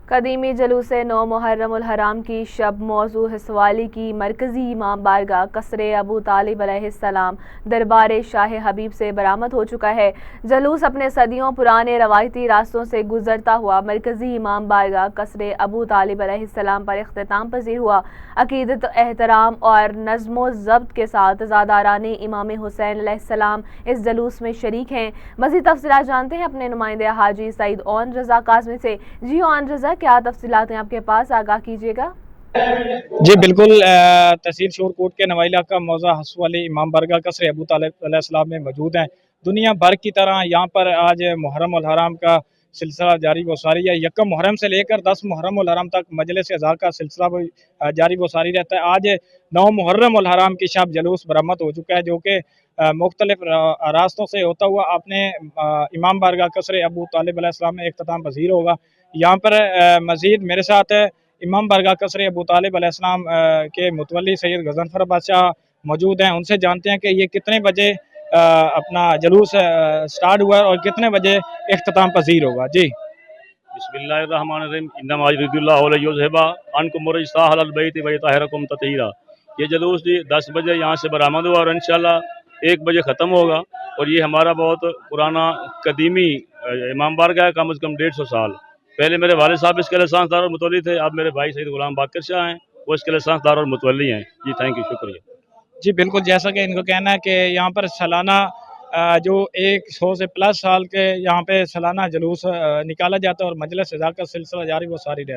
कदीमी जलूस नौ मुहर्रम उल हराम की शब मौजू हिस्वाली की मरकजी इमाम बारगाह कसरे अबू तालिब अलैहिस्सलाम दरबार शाह हबीब से बरामद हो चुका है। जलूस अपने सदियों पुराने रवायती रास्तों से गुजरता हुआ मरकजी इमाम बारगाह कसरे अबू तालिब अलैहिस्सलाम पर इख्तिताम पजीर हुआ। अकीदत, एहतराम और नज़्मो ज़ब्त के साथ ज़ादाराने इमाम हुसैन अलैहिस्सलाम इस जलूस में शरीक हैं। मज़ीद तफ़सीलात जानते हैं अपने नुमाइंदे हाजी सईद ओन रज़ा काज़मी से। जी ओन रज़ा, क्या तफ़सीलात हैं आपके पास, आगाह कीजिएगा। जी बिल्कुल, तहसील शोरकोट के नवाइला का मौज़ा हस्सू वाली इमाम बारगाह कसर अबू तालिब अलैहिस्सलाम में मौजूद हैं। दुनिया भर की तरह यहाँ पर आज मुहर्रम उल हराम का सिलसिला जारी व सारी है। यकम मुहर्रम से लेकर 10 मुहर्रम उल हराम तक मजलिस अज़ा का सिलसिला जारी व सारी रहता है। आज 9 मुहर्रम उल हराम की शब जलूस बरामद हो चुका है, जो कि मुख्तलिफ रास्तों से होता हुआ अपने इमाम बारगाह कसर अबू तालिब अलैहिस्सलाम में इख्तिताम पज़ीर होगा। यहाँ पर मज़ीद मेरे साथ इमाम बारगाह कसर अबू तालिब अलैहिस्सलाम के मुतवल्ली सैयद गज़नफ़र बादशाह मौजूद हैं। उनसे जानते हैं कि ये कितने बजे अपना जलूस स्टार्ट हुआ और कितने बजे इख्तिताम पज़ीर होगा। जी बिस्मिल्लाहिर्रहमानिर्रहीम इन्नमा युरिदुल्लाहु लियुज़हिबा अन्कुम रिज्सा अहलल बैति व यतहिरकुम तत्हीरा। ये जलूस जी 10 बजे यहाँ से बरामद हुआ और इंशाल्लाह 1 बजे ख़त्म होगा। और ये हमारा बहुत पुराना कदीमी इमाम बारगाह है, कम से कम 150 साल पहले मेरे वालिद साहब इसके लिसानदार और मुतवल्ली थे। अब मेरे भाई सैयद गुलाम बाकर शाह हैं, वो इसके लिसानदार और मुतवल्ली हैं। जी थैंक यू, शुक्रिया। जी बिल्कुल, जैसा कि इनको कहना है कि यहाँ पर सालाना जो 100 से प्लस साल के यहाँ पे सालाना जलूस निकाला जाता है और मजलिस अज़ा का सिलसिला जारी व सारी रहता है।